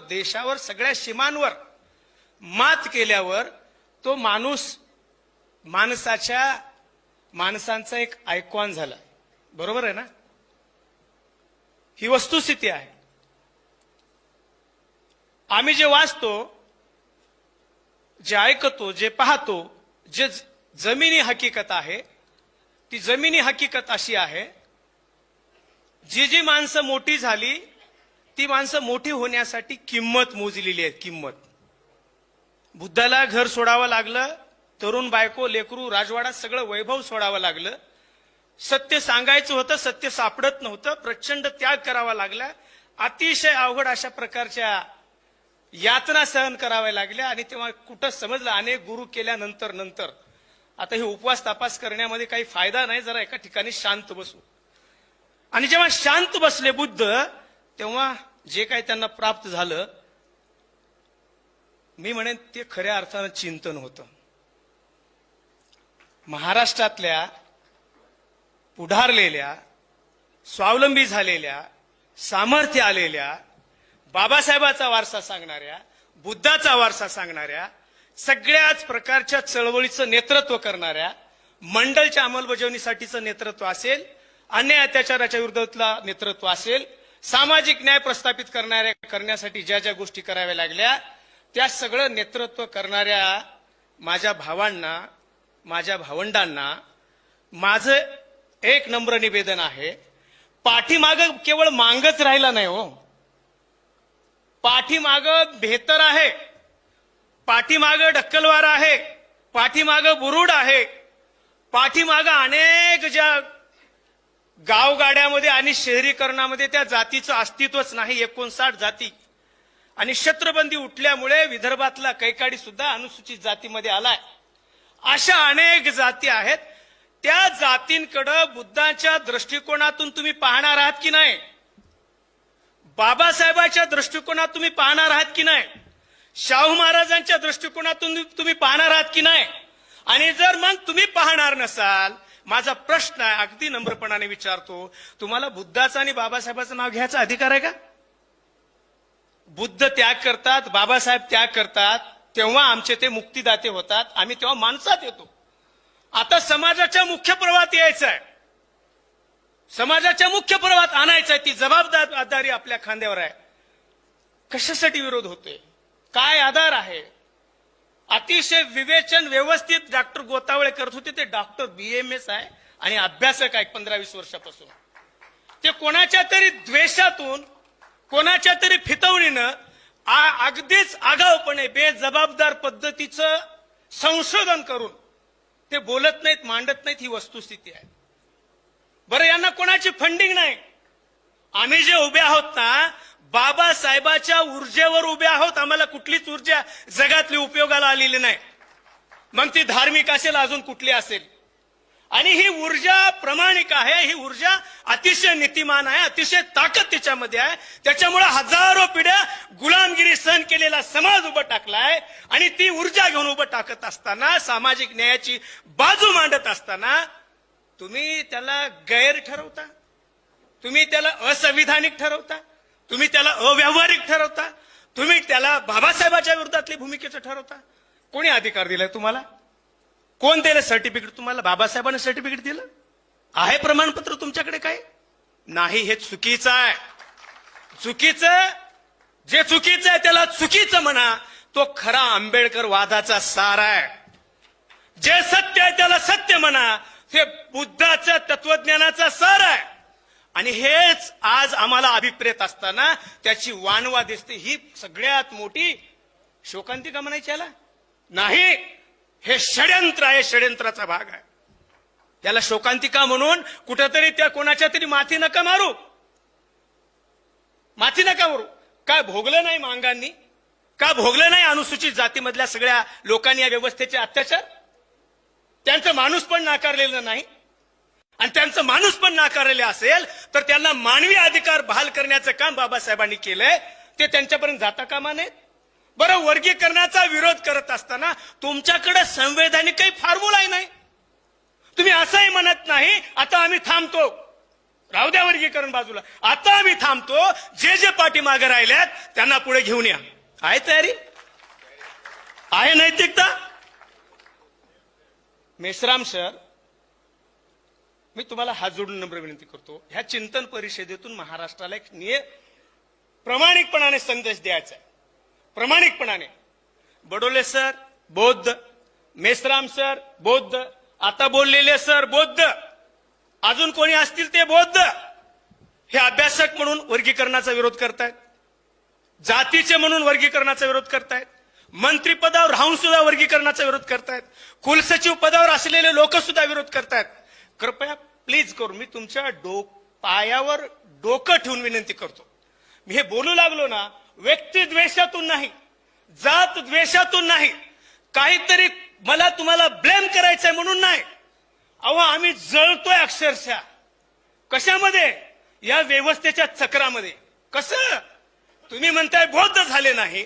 देशावर सगळ्या सीमांवर मात केल्यावर तो माणसांचा एक आयकॉन झाला. बरोबर आहे ना? ही वस्तुस्थिती आहे. आम्ही जे वाचतो, जे ऐकतो, जे पाहतो, जे जमिनी हकीकत आहे, ती जमिनी हकीकत अशी आहे, जी माणसं मोठी झाली ती माणसं मोठी होण्यासाठी किंमत मोजलेली आहे. किंमत. बुद्धाला घर सोडावं लागलं, तरुण बायको लेकरू राजवाडा सगळं वैभव सोडावं लागलं. सत्य सांगायचं होतं, सत्य सापडत नव्हतं, प्रचंड त्याग करावा लागला. अतिशय अवघड अशा प्रकारच्या यातना सहन कराव्या लागल्या. आणि तेव्हा कुठं समजलं, अनेक गुरु केल्यानंतर आता हे उपवास तपास करण्यामध्ये काही फायदा नाही, जरा एका ठिकाणी शांत बसू. आणि जेव्हा शांत बसले बुद्ध, तेव्हा जे काही त्यांना प्राप्त झालं, मी म्हणेन ते खऱ्या अर्थानं चिंतन होतं. महाराष्ट्रातल्या पुढारलेल्या, स्वावलंबी झालेल्या, सामर्थ्य आलेल्या, बाबासाहेबाचा वारसा सांगणाऱ्या, बुद्धाचा वारसा सांगणाऱ्या, सगळ्याच प्रकारच्या चळवळीचं नेतृत्व करणाऱ्या, मंडलच्या अंमलबजावणीसाठीचं नेतृत्व असेल, अन्याय अत्याचाराच्या विरोधातला नेतृत्व असेल, सामाजिक न्याय प्रस्थापित करण्यासाठी ज्या ज्या गोष्टी कराव्या लागल्या, त्या सगळं नेतृत्व करणाऱ्या माझ्या भावांना, माझ्या भावंडांना माझं एक नम्र निवेदन आहे. पाठीमागं केवळ मांगच राहिला नाही हो, पाठीमागं बेहतर आहे, पाठीमागं ढक्कलवार आहे, पाठीमागं बुरुड आहे, पाठीमागं अनेक ज्या गावगाड्यामध्ये आणि शहरीकरणामध्ये त्या जातीचं अस्तित्वच नाही. 59 जाती आणि क्षत्रबंदी उठल्यामुळे विदर्भातला कैकाडी सुद्धा अनुसूचित जातीमध्ये आलाय. अशा अनेक जाती आहेत. त्या जातींकडे बुद्धाच्या दृष्टिकोनातून तुम्ही पाहणार आहात की नाही? बाबासाहेबांच्या दृष्टिकोनात तुम्ही पाहणार आहात की नाही? शाहू महाराजांच्या दृष्टिकोनातून तुम्ही पाहणार आहात की नाही? आणि जर मग तुम्ही पाहणार नसाल, माझा प्रश्न आहे, अगदी नम्रपणाने विचारतो, तुम्हाला बुद्धाचा आणि बाबासाहेबांचं नाव घ्यायचा अधिकार आहे का? बुद्ध त्याग करतात, बाबासाहेब त्याग करतात, तेव्हा आमचे ते मुक्तिदाते होतात. आम्ही तेव्हा माणसात येतो. आता समाजाच्या मुख्य प्रवाहात यायचं आहे, समाजाच्या मुख्य प्रवाहात आणायचं आहे. ती जबाबदारी आपल्या खांद्यावर आहे. कशासाठी विरोध होतोय? काय आधार आहे? अतिशय विवेचन व्यवस्थित डॉक्टर गोतावळे करत होते. ते डॉक्टर BMS आहे आणि अभ्यासक आहे 15-20 वर्षापासून. ते कोणाच्या तरी द्वेषातून, कोणाच्या तरी फितवणीनं, अगदीच आगाऊपणे बेजबाबदार पद्धतीचं संशोधन करून ते बोलत नाहीत, मांडत नाहीत. ही वस्तुस्थिती आहे. बरं, यांना कोणाची फंडिंग नाही. आम्ही जे उभे आहोत ना, बाबासाहेबाच्या ऊर्जेवर उभे आहोत. आम्हाला कुठलीच ऊर्जा जगातली उपयोगाला आलेली नाही. मग ती धार्मिक असेल, अजून कुठली असेल. आणि ही ऊर्जा प्रामाणिक आहे, ही ऊर्जा अतिशय नीतिमान आहे, अतिशय ताकद तिच्यामध्ये आहे. त्याच्यामुळे हजारो पिढ्या गुलामगिरी सहन केलेला समाज उभं टाकलाय. आणि ती ऊर्जा घेऊन उभं टाकत असताना, सामाजिक न्यायाची बाजू मांडत असताना, तुम्ही त्याला गैर ठरवता, तुम्ही त्याला असंविधानिक ठरवता, तुम्ही त्याला अव्यावहारिक ठरवता, तुम्ही त्याला बाबासाहेबांच्या विरोधातली भूमिकेचं ठरवता. कोणी अधिकार दिलाय तुम्हाला? कोण दिलं सर्टिफिकेट तुम्हाला? बाबासाहेबांनी सर्टिफिकेट दिलं आहे? प्रमाणपत्र तुमच्याकडे काय नाही? हे चुकीचं आहे. चुकीचं, जे चुकीचं आहे त्याला चुकीचं म्हणा. तो खरा आंबेडकर वादाचा सार आहे. जे सत्य आहे त्याला सत्य म्हणा. हे बुद्धाच्या तत्वज्ञानाचा सार आहे. आणि हेच आज आम्हाला अभिप्रेत असताना त्याची वानवा दिसते. ही सगळ्यात मोठी शोकांतिका म्हणायची याला नाही. हे षड्यंत्र आहे, षड्यंत्राचा भाग आहे. त्याला शोकांतिका म्हणून कुठेतरी त्या कोणाच्या तरी माथी नका मारू, माथी नका मारू. काय भोगलं नाही मांगांनी? का भोगलं नाही अनुसूचित जातीमधल्या सगळ्या लोकांनी या व्यवस्थेचे अत्याचार? त्यांचं माणूस पण नाकारलेलं नाही. आणि त्यांचं माणूस पण नाकारलेले असेल तर त्यांना मानवी अधिकार बहाल करण्याचं काम बाबासाहेबांनी केलंय. ते त्यांच्यापर्यंत जाता कामा नये. बरं, वर्गीकरणाचा विरोध करत असताना तुमच्याकडे संवैधानिक काही फॉर्म्युला नाही. तुम्ही असंही म्हणत नाही आता आम्ही थांबतो. राहू द्या वर्गीकरण बाजूला. आता आम्ही थांबतो. जे पाठीमागे राहिल्यात त्यांना पुढे घेऊन या. आहे तयारी? आहे नैतिकता? मेश्राम सर, मी तुम्हाला हात जोडून नम्र विनंती करतो, ह्या चिंतन परिषदेतून महाराष्ट्राला एक प्रामाणिकपणाने संदेश द्यायचा आहे. प्रामाणिकपणाने. बडोले सर बौद्ध, मेश्राम सर बौद्ध, आता बोललेले सर बौद्ध, अजून कोणी असतील ते बौद्ध. हे अभ्यासक म्हणून वर्गीकरणाचा विरोध करतायत, जातीचे म्हणून वर्गीकरणाचा विरोध करतायत, मंत्रिपदावर राहून सुद्धा वर्गीकरणाचा विरोध करतायत, कुलसचिव पदावर असलेले लोक सुद्धा विरोध करतायत. कृपया प्लीज करून मी तुमच्या पायावर डोकं ठेवून विनंती करतो. मी हे बोलू लागलो ना, व्यक्ती द्वेषातून नाही, जात द्वेषातून नाही, काहीतरी मला तुम्हाला ब्लेम करायचंय म्हणून नाही. अहो आम्ही जळतोय अक्षरशः. कशामध्ये? या व्यवस्थेच्या चक्रामध्ये. कसं? तुम्ही म्हणताय बौद्ध झाले नाही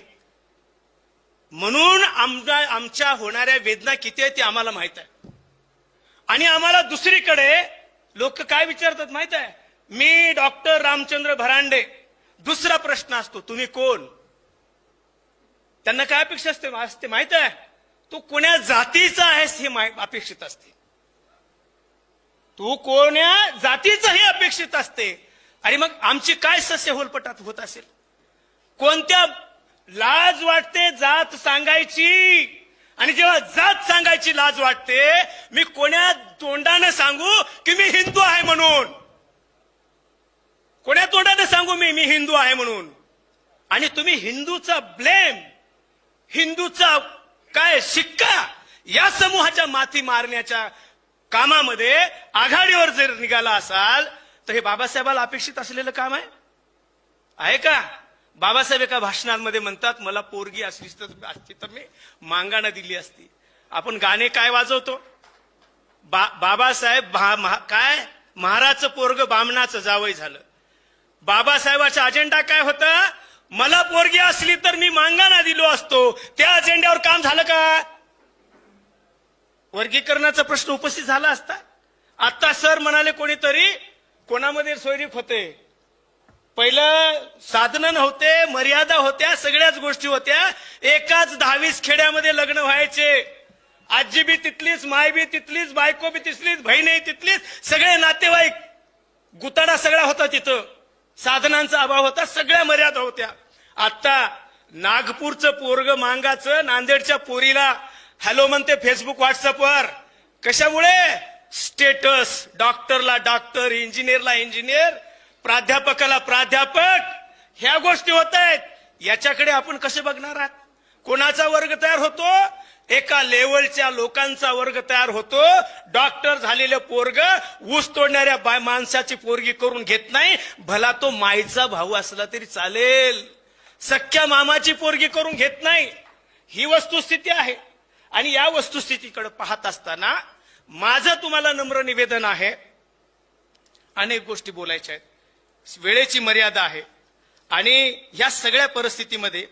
म्हणून आमच्या होणाऱ्या वेदना किती आहे ते आम्हाला माहित आहे. आणि आम्हाला दुसरीकडे लोक काय विचारतात माहित आहे? मी डॉक्टर रामचंद्र भरांडे. दुसरा प्रश्न असतो, तुम्ही कोण? त्यांना काय अपेक्षा असते माहित आहे? तू कोण्या जातीचा आहेस हे अपेक्षित असते. तू कोण्या जातीचं हे अपेक्षित असते. आणि मग आमची काय सस्य होलपटात होत असेल? कोणत्या लाज वाटते जात सांगायची, आणि जेव्हा जात सांगायची लाज वाटते, मी कोण्या तोंडाने सांगू की मी हिंदू आहे म्हणून? कोण्या तोंडाने सांगू मी हिंदू आहे म्हणून? आणि तुम्ही हिंदूचा ब्लेम, हिंदूचा काय शिक्का या समूहाच्या माथी मारण्याच्या कामामध्ये आघाडीवर जर निघाला असाल तर हे बाबासाहेबाला अपेक्षित असलेलं काम आहे का? बाबासाहेब एका भाषणांमध्ये म्हणतात, मला पोरगी असली तर मी मांगाना दिली असती. आपण गाणे काय वाजवतो? बाबासाहेब काय महाराजचं पोरग बामणाचं जावई झालं. बाबासाहेबाचा अजेंडा काय होता? मला पोरगी असली तर मी मांगाना दिलो असतो. त्या अजेंड्यावर काम झालं का? वर्गीकरणाचा प्रश्न उपस्थित झाला असता. आता सर म्हणाले कोणीतरी कोणामध्ये सोयरीक होते. पहिलं साधनं नव्हते, मर्यादा होत्या, सगळ्याच गोष्टी होत्या. एकाच 10-20 खेड्यामध्ये लग्न व्हायचे. आजी बी तिथलीच, माय बी तिथलीच, बायको बी तिथलीच, बहीणही तिथलीच, सगळे नातेवाईक. गुताडा सगळा होता तिथं. साधनांचा अभाव होता, सगळ्या मर्यादा होत्या. आता नागपूरचं पोरग मांगाचं नांदेडच्या पोरीला हॅलो म्हणते फेसबुक व्हॉट्सअपवर. कशामुळे? स्टेटस. डॉक्टरला डॉक्टर, इंजिनियरला इंजिनियर, प्राध्यापकाला प्राध्यापक. ह्या गोष्टी होत आहेत. याच्याकडे आपण कसे बघणार आहात? कोणाचा वर्ग तयार होतो? एका लेवलच्या लोकांचा वर्ग तयार होतो. डॉक्टर झालेलं पोरग ऊस तोडणाऱ्या माणसाची पोरगी करून घेत नाही. भला तो माईचा भाऊ असला तरी चालेल. सख्या मामाची पोरगी करून घेत नाही. ही वस्तुस्थिती आहे. आणि या वस्तुस्थितीकडे पाहत असताना माझं तुम्हाला नम्र निवेदन आहे, अनेक गोष्टी बोलायच्या आहेत, वेळेची मर्यादा आहे. आणि या सगळ्या परिस्थितीमध्ये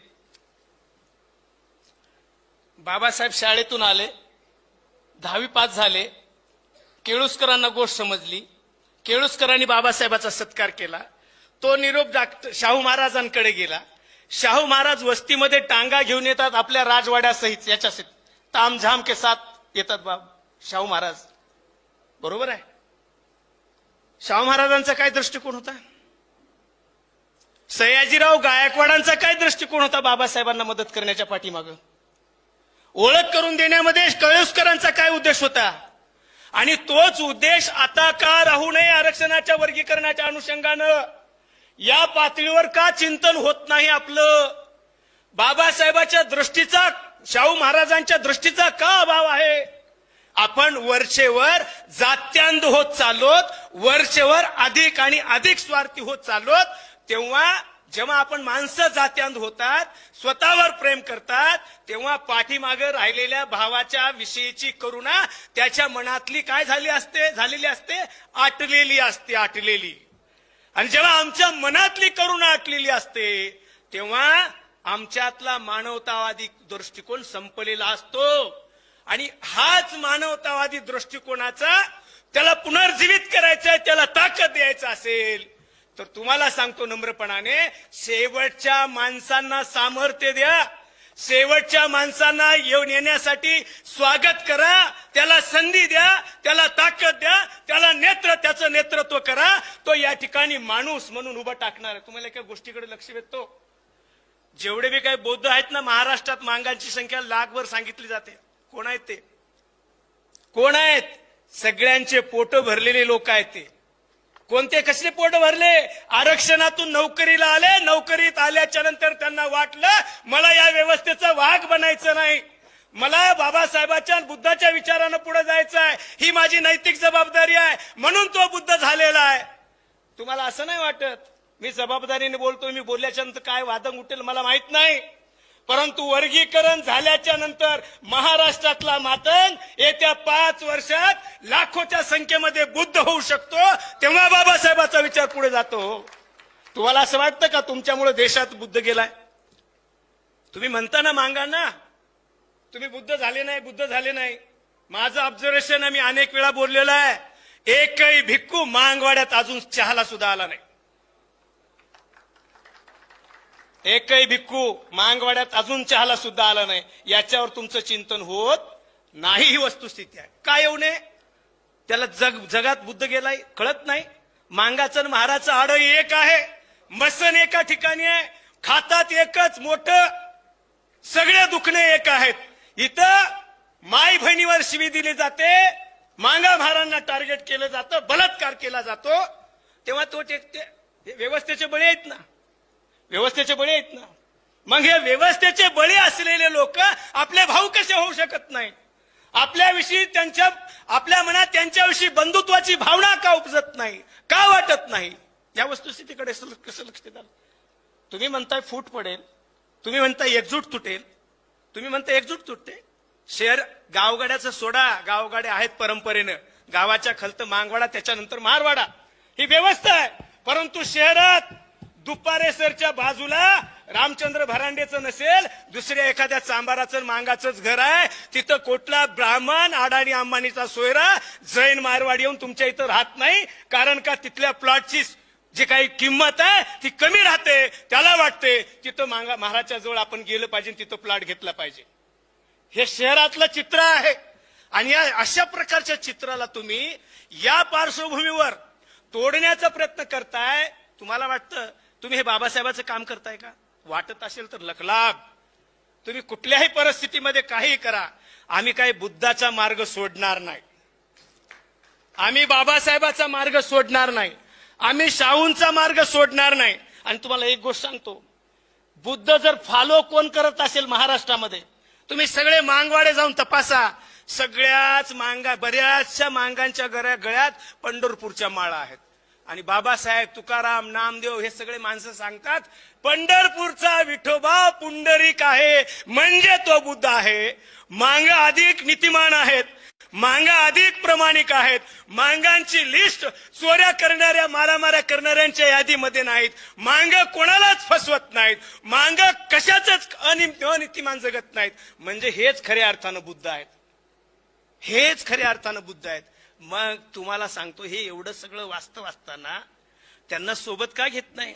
बाबासाहेब शाळेतून आले, 10वी पास झाले, केळुसकरांना गोष्ट समजली, केळुसकरांनी बाबासाहेबाचा सत्कार केला. तो निरोप शाहू महाराजांकडे गेला. शाहू महाराज वस्तीमध्ये टांगा घेऊन येतात आपल्या राजवाड्यासहित, याच्यासहित तामझाम के साथ येतात शाहू महाराज. बरोबर आहे. शाहू महाराजांचा काय दृष्टिकोन होता? सयाजीराव गायकवाडांचा काय दृष्टिकोन होता बाबासाहेबांना मदत करण्याच्या पाठीमागं? ओळख करून देण्यामध्ये केळुसकरांचा काय उद्देश होता? आणि तोच उद्देश आता का राहू नये? आरक्षणाच्या वर्गीकरणाच्या अनुषंगानं या पातळीवर का चिंतन होत नाही आपलं? बाबासाहेबाच्या दृष्टीचा, शाहू महाराजांच्या दृष्टीचा का अभाव आहे? आपण वरचेवर जात्यांध होत चाललोत, वरचेवर अधिक आणि अधिक स्वार्थी होत चाललोत. तेव्हा जेव्हा आपण माणसं जात्यांध होतात, स्वतःवर प्रेम करतात, तेव्हा पाठीमागे राहिलेल्या भावाच्या विषयीची करुणा त्याच्या मनातली काय झालेली असते? आटलेली. आणि जेव्हा आमच्या मनातली करुणा आटलेली असते तेव्हा आमच्यातला मानवतावादी दृष्टिकोन संपलेला असतो. आणि हाच मानवतावादी दृष्टिकोनाचा त्याला पुनर्जीवित करायचंय, त्याला ताकद द्यायचं असेल तर तुम्हाला सांगतो नम्रपणाने, शेवटच्या माणसांना सामर्थ्य द्या, शेवटच्या माणसांना येऊन येण्यासाठी स्वागत करा, त्याला संधी द्या, त्याला ताकद द्या, त्याला त्याचं नेतृत्व करा. तो या ठिकाणी माणूस म्हणून उभं टाकणार आहे. तुम्हाला एका गोष्टीकडे लक्ष देतो, जेवढे बी काही बौद्ध आहेत ना महाराष्ट्रात, मांगांची संख्या लाखभर सांगितली जाते. कोण आहेत ते? कोण आहेत? सगळ्यांचे पोट भरलेले लोक आहेत ते. कोणते कसले पोट भरले? आरक्षणातून नोकरीला आले, नोकरीत आल्याच्या नंतर त्यांना वाटलं मला या व्यवस्थेचा वाहक बनायचं नाही, मला बाबासाहेबांच्या बुद्धाच्या विचारानं पुढे जायचं आहे, ही माझी नैतिक जबाबदारी आहे, म्हणून तो बुद्ध झालेला आहे. तुम्हाला असं नाही वाटत? मी जबाबदारीने बोलतोय, मी बोलल्याच्या नंतर काय वादंग उठेल मला माहित नाही, परंतु वर्गीकरण झाल्याच्या नंतर महाराष्ट्रातला मातंग येत्या 5 वर्षात लाखोच्या संख्येमध्ये बुद्ध होऊ शकतो, तेव्हा बाबासाहेबांचा विचार पुढे जातो. तुम्हाला असं वाटतं का तुमच्यामुळे देशात बुद्ध गेलाय? तुम्ही म्हणता ना मांगांना, तुम्ही बुद्ध झाले नाही, बुद्ध झाले नाही. माझं ऑब्झर्वेशन आहे, मी अनेक वेळा बोललेलं आहे, एकही भिक्खू मांगवाड्यात अजून चहाला सुद्धा आला नाही. एकही भिक्खू मांगवाड्यात अजून चहाला सुद्धा आला नाही. याच्यावर तुमचं चिंतन होत नाही, ही वस्तुस्थिती आहे. काय येऊ नये? त्याला जगात बुद्ध गेलाय कळत नाही. मांगाचं महाराचं आड एक आहे, मसन एका ठिकाणी आहे, खातात एकच मोठं, सगळे दुखणे एक आहेत. इथं माई बहिणीवर शिवी दिली जाते, मांगा महारांना टार्गेट केलं जातं, बलात्कार केला जातो, तेव्हा तो व्यवस्थेचे बळी आहेत ना, व्यवस्थेचे बळी आहेत ना. मग हे व्यवस्थेचे बळी असलेले लोक आपले भाऊ कसे होऊ शकत नाही? आपल्याविषयी आपल्या मनात त्यांच्याविषयी बंधुत्वाची भावना का उपजत नाही, का वाटत नाही? या वस्तुस्थितीकडे कसं लक्ष देतात? तुम्ही म्हणताय फूट पडेल, तुम्ही म्हणताय एकजूट तुटेल, तुम्ही म्हणताय एकजूट तुटते. शहर गावगाड्याचं सोडा, गावगाड्या आहेत परंपरेनं, गावाच्या खलत मांगवाडा, त्याच्यानंतर मारवाडा, ही व्यवस्था आहे. परंतु शहरात दुपारेसरच्या बाजूला रामचंद्र भरांडेचं नसेल, दुसऱ्या एखाद्या चांबाराचं मांगाचंच घर आहे, तिथं कोटला ब्राह्मण, अडाणी अंबानीचा सोयरा, जैन मारवाडी येऊन तुमच्या इथं राहत नाही. कारण का तिथल्या प्लॉटची जी काही किंमत आहे ती कमी राहते. त्याला वाटते तिथं महाराजच्या जवळ आपण गेलं पाहिजे, तिथं प्लॉट घेतला पाहिजे. हे शहरातलं चित्र आहे. आणि या अशा प्रकारच्या चित्राला तुम्ही या पार्श्वभूमीवर तोडण्याचा प्रयत्न करताय. तुम्हाला वाटतं तुम्ही हे बाबासाहेबांचं काम करताय का? वाटत असेल तर लखलाभ. तुम्ही कुठल्याही परिस्थितीमध्ये काही करा, आम्ही काही बुद्धाचा मार्ग सोडणार नाही, आम्ही बाबासाहेबाचा मार्ग सोडणार नाही, आम्ही शाहूंचा मार्ग सोडणार नाही. आणि तुम्हाला एक गोष्ट सांगतो, बुद्ध जर फॉलो कोण करत असेल महाराष्ट्रामध्ये, तुम्ही सगळे मांगवाडे जाऊन तपासा, सगळ्याच बऱ्याचशा मांगांच्या गळ्यात पंढरपूरच्या माळा आहेत. आणि बाबासाहेब, तुकाराम, नामदेव हे सगळे माणसं सांगतात पंढरपूरचा विठोबा पुंडरीक आहे, म्हणजे तो बुद्ध आहे. मांगा अधिक नीतिमान आहेत, मांगा अधिक प्रामाणिक आहेत, मांगांची लिस्ट चोऱ्या करणाऱ्या, मारामाऱ्या करणाऱ्यांच्या यादीमध्ये नाहीत, मांग कोणालाच फसवत नाहीत, मांग कशाच अनितिमान जगत नाहीत. म्हणजे हेच खऱ्या अर्थानं बुद्ध आहेत, हेच खऱ्या अर्थानं बुद्ध आहेत. मग तुम्हाला सांगतो, हे एवढं सगळं वास्तव असताना त्यांना सोबत का घेत नाही?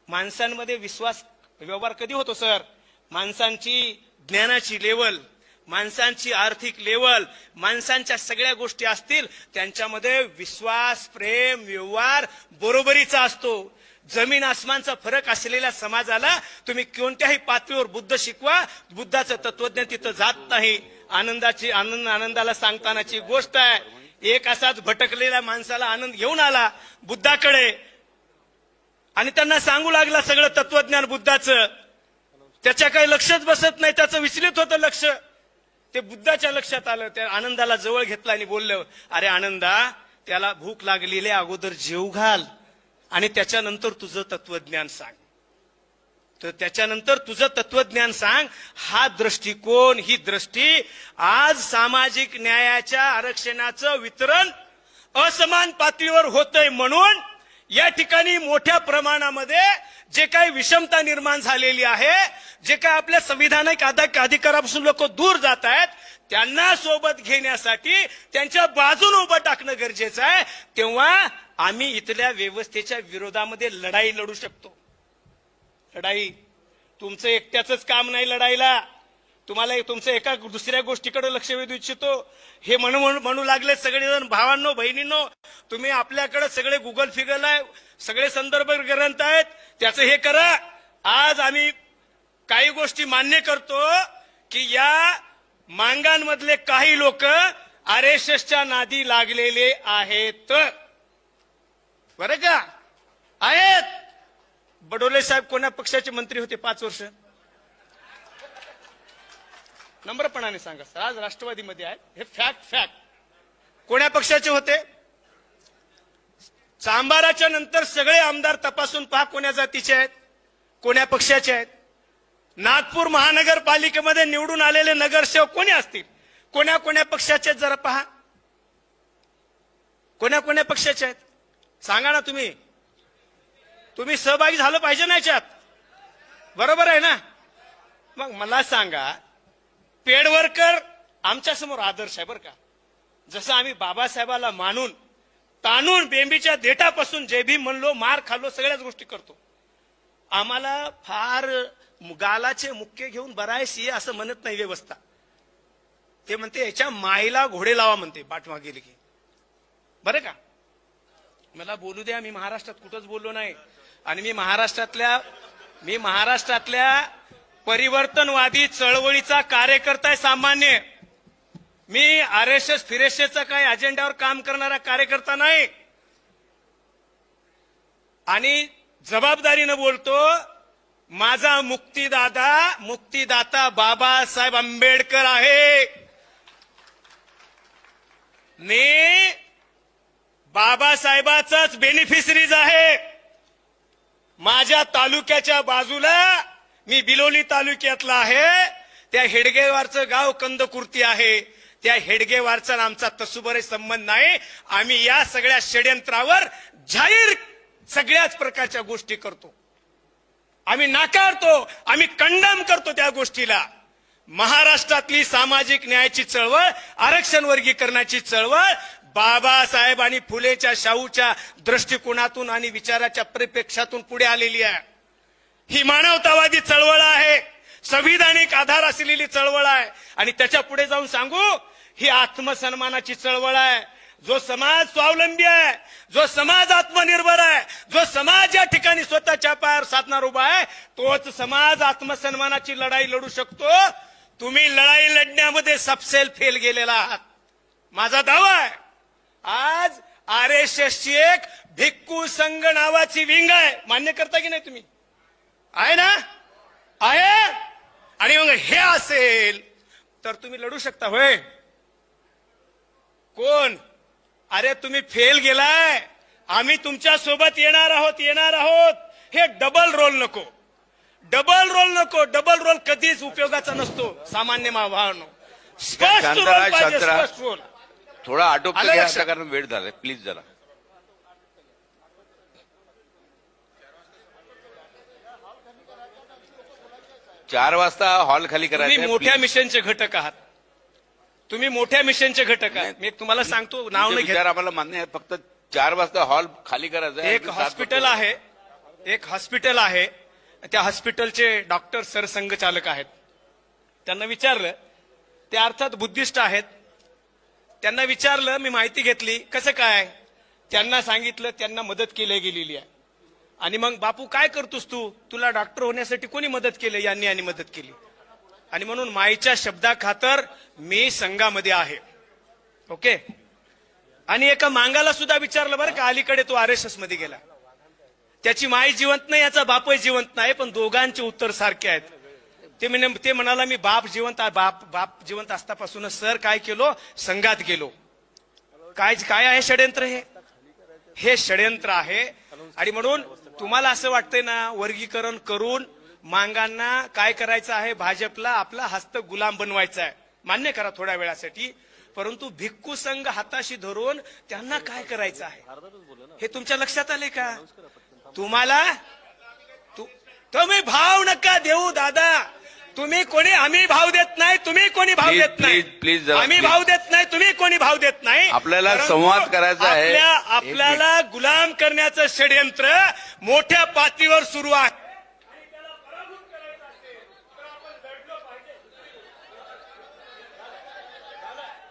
माणसांमध्ये विश्वास व्यवहार कधी होतो सर? माणसांची ज्ञानाची लेवल, माणसांची आर्थिक लेवल, माणसांच्या सगळ्या गोष्टी असतील त्यांच्यामध्ये विश्वास, प्रेम, व्यवहार बरोबरीचा असतो. जमीन आसमानचा फरक असलेल्या समाजाला तुम्ही कोणत्याही पातळीवर बुद्ध शिकवा, बुद्धाचं तत्वज्ञान तिथं जात नाही. आनंदाला सांगतानाची गोष्ट आहे, एक असाच भटकलेल्या माणसाला आनंद घेऊन आला बुद्धाकडे आणि त्यांना सांगू लागला सगळं तत्वज्ञान बुद्धाचं. त्याच्या काही लक्षच बसत नाही, त्याचं विचलित होतं लक्ष. ते बुद्धाच्या लक्षात आलं, त्या आनंदाला जवळ घेतला आणि बोललं, अरे आनंदा, त्याला भूक लागलेली अगोदर जेव घाल आणि त्याच्यानंतर तुझं तत्वज्ञान सांग. तर त्याच्यानंतर तुझं तत्वज्ञान सांग. हा दृष्टिकोन, ही दृष्टी आज सामाजिक न्यायाच्या आरक्षणाचं वितरण असमान पातळीवर होतंय. म्हणून या ठिकाणी मोठ्या प्रमाणामध्ये जे काही विषमता निर्माण झालेली आहे, जे काही आपल्या संविधानिक अधिकारापासून लोक दूर जात आहेत, त्यांना सोबत घेण्यासाठी त्यांच्या बाजूने उभं टाकणं गरजेचं आहे. तेव्हा आम्ही इथल्या व्यवस्थेच्या विरोधामध्ये लढाई लढू शकतो. लढाई तुमचं एकट्याच काम नाही लढायला. तुम्हाला तुमचं एका दुसऱ्या गोष्टीकडे लक्ष वेधू इच्छितो. हे म्हणू लागले सगळेजण, भावांनो बहिणींनो, तुम्ही आपल्याकडे सगळे गुगल फिगल आहे, सगळे संदर्भ ग्रंथ आहेत, त्याचं हे करा. आज आम्ही काही गोष्टी मान्य करतो की या मांगांमधले काही लोक RSSच्या नादी लागलेले आहेत. बरं का? आहेत. बडोले साहेब कोण्या पक्षाचे मंत्री होते 5 वर्ष? नम्रपणाने सांगा सर, आज राष्ट्रवादीमध्ये आहेत. हे फॅक्ट. कोण्या पक्षाचे होते? चांभाराच्या नंतर सगळे आमदार तपासून पहा कोण्या जातीचे आहेत, कोण्या पक्षाचे आहेत. नागपूर महानगरपालिकेमध्ये निवडून आलेले नगरसेवक कोणी असतील, कोण्या कोण्या पक्षाचे आहेत जरा पहा. कोण्या कोण्या पक्षाचे आहेत सांगा ना. तुम्ही सहभागी झालं पाहिजे ना याच्यात. बरोबर आहे ना? मग मला सांगा, पेडवरकर आमच्या समोर आदर्श आहे बरं का. जसं आम्ही बाबासाहेबाला मानून ताणून बेंबीच्या देठापासून जय भीम म्हणलो, मार खाल्लो, सगळ्याच गोष्टी करतो. आम्हाला फार गालाचे मुक्के घेऊन बरायसी असं म्हणत नाही व्यवस्था. ते म्हणते याच्या माईला घोडे लावा म्हणते पाठवा गेले की. बरं का? मला बोलू द्या, मी महाराष्ट्रात कुठंच बोललो नाही. आणि मी महाराष्ट्रातल्या परिवर्तनवादी चळवळीचा कार्यकर्ता आहे सामान्य. मी RSS फिरेशेचा काही अजेंड्यावर काम करणारा कार्यकर्ता नाही. आणि जबाबदारीनं बोलतो, माझा मुक्तिदाता बाबासाहेब आंबेडकर आहे. मी बाबासाहेबाचाच बेनिफिशरीज आहे. माझ्या तालुक्याच्या बाजूला, मी बिलोली तालुक्यातला आहे, त्या हेडगेवारचं गाव कंदकुर्ती आहे. त्या हेडगेवारचा आमचा तसुबरे संबंध नाही. आम्ही या सगळ्या षड्यंत्रावर जाहीर सगळ्याच प्रकारच्या गोष्टी करतो. आम्ही नाकारतो, आम्ही कंडम करतो त्या गोष्टीला. महाराष्ट्रातली सामाजिक न्यायाची चळवळ, आरक्षण वर्गीकरणाची चळवळ बाबासाहेब आणि फुलेच्या शाहूच्या दृष्टिकोनातून आणि विचाराच्या परिप्रेक्षातून पुढे आलेली आहे. ही मानवतावादी चळवळ आहे, संविधानिक आधार असलेली चळवळ आहे. आणि त्याच्या पुढे जाऊन सांगू, ही आत्मसन्मानाची चळवळ आहे. जो समाज स्वावलंबी आहे, जो समाज आत्मनिर्भर आहे, जो समाज या ठिकाणी स्वतःच्या पायावर साधणार उभा आहे, तोच समाज आत्मसन्मानाची लढाई लढू शकतो. तुम्ही लढाई लढण्यामध्ये सबसेल फेल गेलेला आहात. माझा दावा आहे, आज RSSची एक भिक्खू संघ नावाची विंग आहे. मान्य करता की नाही तुम्ही? आहे ना? आहे. आणि मग हे असेल तर तुम्ही लढू शकता होय? कोण? अरे तुम्ही फेल गेलाय. आम्ही तुमच्या सोबत येणार आहोत. हे डबल रोल नको. डबल रोल कधीच उपयोगाचा नसतो सामान्य भावांनो. स्पष्ट रोल पाहिजे, स्पष्ट रोल. थोडा आटोप घ्या कारण वेळ झालाय, प्लीज जरा. चार वाजता हॉल खाली करायचा. तुम्ही मोठ्या मिशनचे घटक आहात. तुम्ही मोठ्या मिशनचे घटक आहात. मी तुम्हाला सांगतो, नाव नाही घेत. आम्हाला मान्य आहे, फक्त 4 वाजता हॉल खाली करायचा. एक हॉस्पिटल आहे, त्या हॉस्पिटलचे डॉक्टर सरसंघचालक आहेत. त्यांना विचारलं, ते अर्थात बुद्धिस्ट आहेत. त्यांना विचारलं, मी माहिती घेतली, कसं काय? त्यांना सांगितलं त्यांना मदत केली गेलेली आहे. आणि मग बापू काय करतोस तू? तुला डॉक्टर होण्यासाठी कोणी मदत केली? यांनी मदत केली. आणि म्हणून माईच्या शब्दाखातर मी संघामध्ये आहे. ओके. आणि एका मांगाला सुद्धा विचारलं बरं का, अलीकडे तो RSS मध्ये गेला. त्याची माई जिवंत नाही, याचा बापही जिवंत नाही, पण दोघांचे उत्तर सारखे आहेत. ते म्हणाला, मी बाप जिवंत असतापासूनच सर काय केलो, संघात गेलो. काय आहे षड्यंत्र? हे षड्यंत्र आहे. आणि म्हणून तुम्हाला असं वाटतंय ना, वर्गीकरण करून मांगांना काय करायचं आहे, भाजपला आपला हस्त गुलाम बनवायचा आहे. मान्य करा थोड्या वेळासाठी, परंतु भिक्खू संघ हाताशी धरून त्यांना काय करायचं आहे हे तुमच्या लक्षात आले का? तुम्हाला तुम्ही भाव नका देऊ दादा. तुम्ही कोणी आम्ही भाव देत नाही, तुम्ही कोणी भाव Please, देत नाही. please, please जरा, आम्ही please. भाव देत नाही, तुम्ही कोणी भाव देत नाही. आपल्याला परंतु संवाद करायचा आहे. आपल्याला गुलाम करण्याचं षडयंत्र मोठ्या पातळीवर सुरू आहे.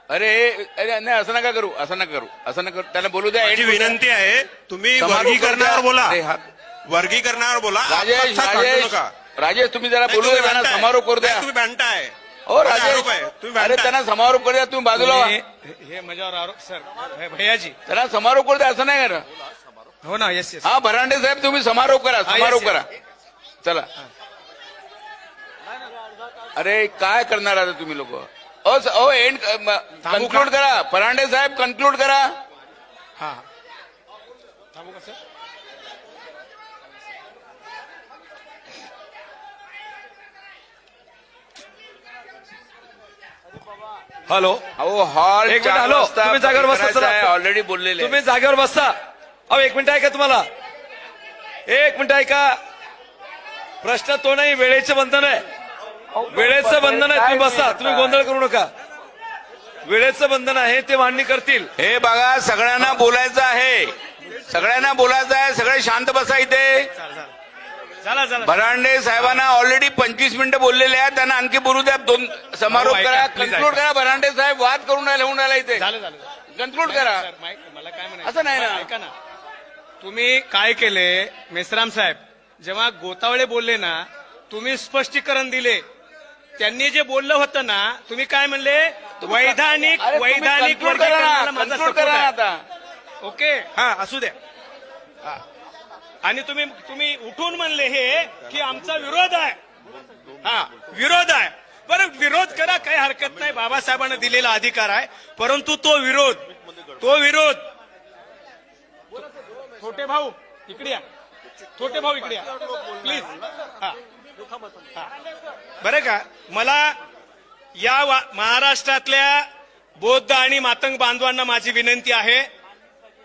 अरे अरे नाही, असं नका करू, असं नका करू, असं नका करू. त्याला बोलू द्या. माझी विनंती आहे, तुम्ही समारोप वर्गीकरणावर करू बोला. द्या. अरे, वर्गीकरणावर बोला. राजेश आपसात भांडू राजेश नका. राजेश तुम्ही जरा नाही, बोलू तुम्ही द्या, त्यांना भांडताय. समारोप करू द्या. नाही, तुम्ही भांडताय. हो माझा आरोप राजेश, आहे. तुम्ही अरे भांडताय. त्यांना समारोप करू द्या, तुम्ही बाजूला व्हा. हे माझ्यावर आरोप सर भैयाजी. त्यांना समारोप करू द्या, असं नाही करा. हो ना, येस येस. हा भरांडे साहेब तुम्ही समारोप करा, समारोप yes, करा. चला. अरे काय करणार आता तुम्ही लोक? एंड कन्क्लूड करा. फरांडे साहेब कन्क्लूड करा. हा थांबू का सर? हॅलो, अहो हॉल एक मिनिट, हॅलो, तुम्ही जागेवर बसा, चला. ऑलरेडी बोललेले आहे. तुम्ही जागेवर बसा. अहो एक मिनिट ऐका, तुम्हाला एक मिनिट ऐका. प्रश्न तो नाही, वेळेचं बंधन आहे. वेळेचं बंधन आहे, तुम्ही बसा. तुम्ही गोंधळ करू नका. वेळेचं बंधन आहे, ते मांडणी करतील. हे बघा, सगळ्यांना बोलायचं आहे, सगळ्यांना बोलायचं आहे. सगळे शांत बसा इथे. चला भरांडे साहेबांना ऑलरेडी 25 मिनिटं बोललेले आहेत, त्यांना आणखी बोलू द्या. दोन समारोप हो, ऐका, करा, please कन्क्लूड ऐका. करा. भरांडे साहेब वाद करून लिहून राहिला इथे. झालं कन्क्लूड करा. सर, मला काय म्हणायचं असं नाही ना. ऐका ना, तुम्ही काय केले मेश्राम साहेब, जेव्हा गोतावळे बोलले ना, तुम्ही स्पष्टीकरण दिले. त्यांनी जे बोललं होतं ना, तुम्ही काय म्हणले? वैधानिक अरे, तुम्ही वैधानिक conclude करा ना, वर्गीकरणाला माझा conclude support करा ना आहे. आता. ओके, हा असू द्या. हा. आणि तुम्ही उठून म्हणले हे की आमचा विरोध आहे. हा, विरोध आहे. बरं, विरोध करा, काही हरकत नाही. बाबासाहेबांना दिलेला अधिकार आहे. परंतु तो विरोध छोटे भाऊ इकडे या. छोटे भाऊ इकडे या प्लीज. हा, बरं का, मला या महाराष्ट्रातल्या बौद्ध आणि मातंग बांधवांना माझी विनंती आहे.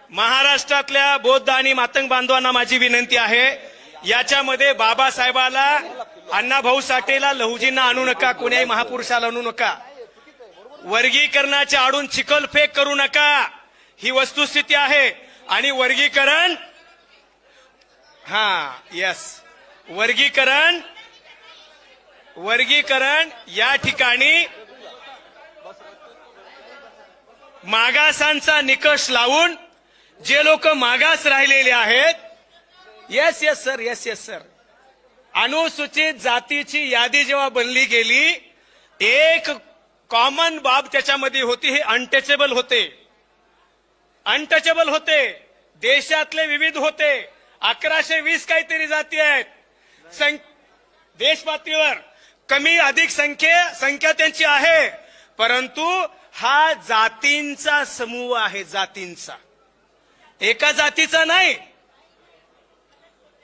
महाराष्ट्रातल्या बौद्ध आणि मातंग बांधवांना माझी विनंती आहे, याच्यामध्ये बाबासाहेबाला, अण्णाभाऊ साठेला, लहुजींना आणू नका, कोण्याही महापुरुषाला आणू नका. वर्गीकरणाच्या आडून चिखलफेक करू नका. ही वस्तुस्थिती आहे. आणि वर्गीकरण, हा यस, वर्गीकरण या ठिकाणी मागासांचा निकष लावून जे लोक मागास राहिलेले आहेत, येस सर, अनुसूचित जातीची यादी जेव्हा बनली गेली, एक कॉमन बाब त्याच्यामध्ये होती, हे अनटचेबल होते. देशातले विविध होते. 1120 काहीतरी जाती आहेत. देश पातळीवर कमी अधिक संख्या त्यांची आहे. परंतु हा जातींचा समूह आहे, जातींचा, एका जातीचा नाही.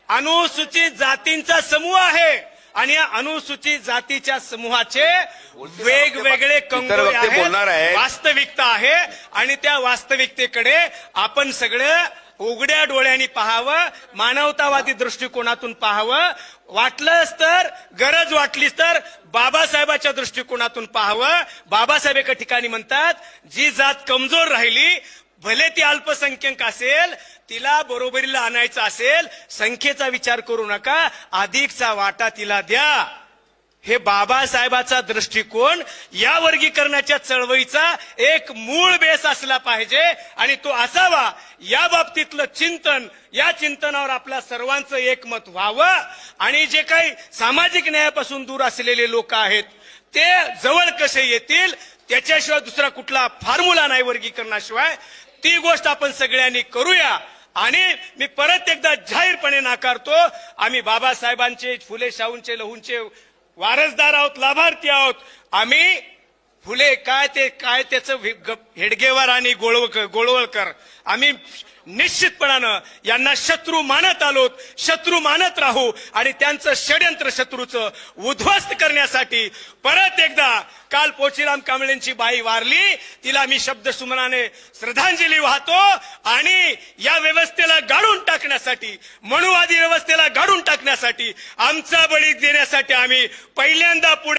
अनुसूचित जातींचा समूह आहे. आणि या अनुसूचित जातीच्या समूहाचे वेगवेगळे कंगोरे बोलणार आहे. आहेत, वास्तविकता आहे. आणि त्या वास्तविकतेकडे आपण सगळं उघड्या डोळ्यांनी पाहावं, मानवतावादी दृष्टिकोनातून पाहावं. वाटलंच तर, गरज वाटलीच तर बाबासाहेबाच्या दृष्टिकोनातून पाहावं. बाबासाहेब एका ठिकाणी म्हणतात, जी जात कमजोर राहिली, भले ती अल्पसंख्याक असेल, तिला बरोबरीला आणायचं असेल, संख्येचा विचार करू नका, अधिकचा वाटा तिला द्या. हे बाबासाहेबाचा दृष्टिकोन या वर्गीकरणाच्या चळवळीचा एक मूळ बेस असला पाहिजे. आणि तो असावा. या बाबतीतलं चिंतन, या चिंतनावर आपल्या सर्वांचं एकमत व्हावं. आणि जे काही सामाजिक न्यायापासून दूर असलेले लोक आहेत, ते जवळ कसे येतील, त्याच्याशिवाय दुसरा कुठला फॉर्म्युला नाही वर्गीकरणाशिवाय. ती गोष्ट आपण सगळ्यांनी करूया. आणि मी परत एकदा जाहीरपणे नाकारतो, आम्ही बाबासाहेबांचे, फुले शाहूंचे, लहूंचे वारसदार आहोत, लाभार्थी आहोत. आम्ही फुले काय त्याचं हेडगेवार आणि गोळवळकर आम्ही निश्चितपणानं यांना शत्रू मानत आलोत, शत्रू मानत राहू आणि त्यांचं षड्यंत्र शत्रूचं उद्ध्वस्त करण्यासाठी परत एकदा काल पोचीराम कांबळेंची बाई वारली, तिला मी शब्दसुमनाने श्रद्धांजली वाहतो आणि या व्यवस्थेला गाडून टाकण्यासाठी, मनुवादी व्यवस्थेला गाडून टाकण्यासाठी, आमचा बळी देण्यासाठी आम्ही पहिल्यांदा पुढे